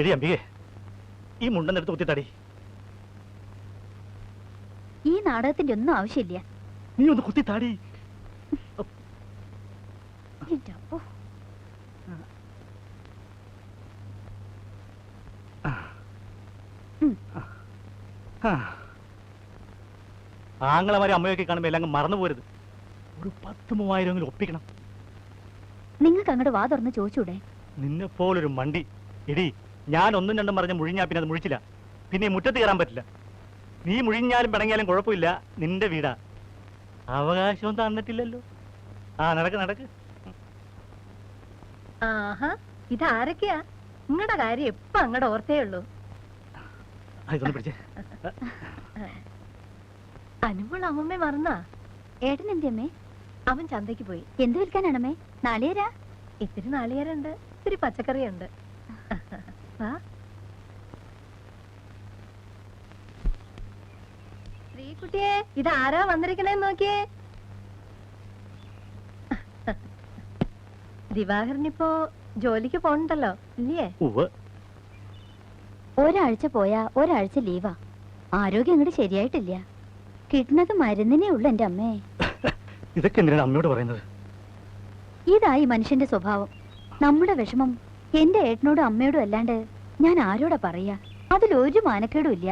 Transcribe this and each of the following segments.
എടി അമ്പികേ, ഈ മുണ്ടെന്നെടുത്ത് കുത്തിത്താടി. ഈ നാടകത്തിന്റെ ഒന്നും ആവശ്യമില്ല. നീ ഒന്ന് കുത്തിത്താടി. ആങ്ങളമാരെ അമ്മയൊക്കെ കാണുമ്പോ എല്ലാം മറന്നു പോരുത്. ഒരു 10,000-3000 ഒപ്പിക്കണം. നിങ്ങൾക്ക് അങ്ങോട്ട് വാ തുറന്ന് ചോദിച്ചൂടെ? നിന്നെ പോലൊരു മണ്ടി. എടി, ഞാൻ ഒന്നും രണ്ടും പറഞ്ഞ് മുഴിഞ്ഞാ പിന്നെ അത് മുഴിച്ചില്ല. പിന്നെ മുറ്റത്ത് കയറാൻ പറ്റില്ല. നീ മുഴിഞ്ഞാലും പിണങ്ങിയാലും കുഴപ്പമില്ല, നിന്റെ വീടാ. അവകാശവും തന്നിട്ടില്ലല്ലോ. നടക്ക് നടക്ക്. ആഹാ, ഇതാരൊക്കെയാ? നിങ്ങളുടെ കാര്യം എപ്പ അങ്ങടെ ഓർത്തേ ഉള്ളൂ. ഇതൊന്ന് പിടിച്ചേ. അനുമോൾ അമ്മമ്മ മറന്നാ? ഏട്ടൻ എന്തിയമ്മേ? അവൻ ചന്തയ്ക്ക് പോയി. എന്ത് വിൽക്കാനാണമ്മേ? നാളികേരാ? ഇത്തിരി നാളികേരുണ്ട്, ഇത്തിരി പച്ചക്കറിയുണ്ട്. ശ്രീകുട്ടിയെ, ഇതാരാ വന്നിരിക്കണേന്ന് നോക്കിയേ. ദിവാകരനിപ്പോ ജോലിക്ക് പോണ്ടല്ലോ ഇല്ലേ? ഒരാഴ്ച പോയാ ഒരാഴ്ച ലീവാ. ആരോഗ്യം അങ്ങോട്ട് ശരിയായിട്ടില്ല. കിട്ടുന്നത് മരുന്നിനേ ഉള്ളു എന്റെ അമ്മേ. ഇതൊക്കെ എന്തിനാണ് അമ്മയോട് പറയുന്നത്? ഇതായി മനുഷ്യന്റെ സ്വഭാവം. നമ്മുടെ വിഷമം എന്റെ ഏട്ടനോടും അമ്മയോടും അല്ലാണ്ട് ഞാൻ ആരോടാ പറയാ? അതിലൊരു മാനക്കേടും ഇല്ല.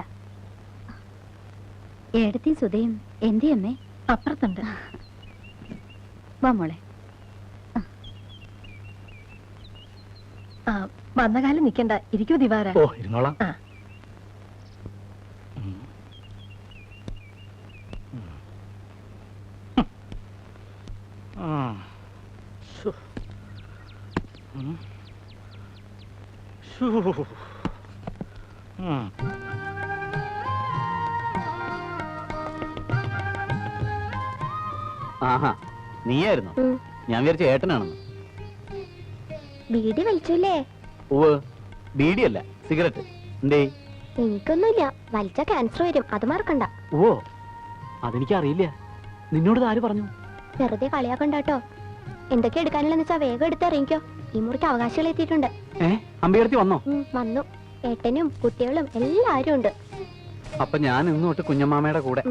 ഏടത്തി സുധയും എന്തേ അമ്മേ? അപ്പുറത്തുണ്ട്. വാ മോളെ. വന്ന കാലം നിക്കണ്ട, ഇരിക്കൂ ദിവാര. ഓ, ഇരുന്നോളാം. ആഹാ, നീയായിരുന്നു. ഞാൻ വിചാരിച്ച ഏട്ടനാണെന്ന്. ബീഡി വലിച്ചല്ലേ? ഓ, ബീഡിയല്ല, സിഗരറ്റ്. എന്തേ? എനിക്കൊന്നുമില്ല. വലിച്ച ക്യാൻസർ വരും, അത് മറക്കണ്ട. ഓ, അതെനിക്കറിയില്ല. നിന്നോട് ആര് പറഞ്ഞു? വെറുതെ കളിയാക്കണ്ടാട്ടോ. എന്തൊക്കെ എടുക്കാനുള്ളതെന്ന് വെച്ചാ വേഗം എടുത്തിറങ്ങിക്കോ. ഈ മുറിക്ക് അവകാശികൾ എത്തിയിട്ടുണ്ട്. അമ്പയർത്തി വന്നോ? വന്നു. ഏട്ടനും കുട്ടികളും എല്ലാരും ഉണ്ട്. അപ്പൊ ഞാൻ ഇന്ന് തൊട്ട് കുഞ്ഞമ്മാമയുടെ കൂടെ.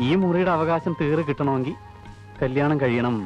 ഈ മുറിയുടെ അവകാശം തീരെ കിട്ടണമെങ്കിൽ കല്യാണം കഴിയണം.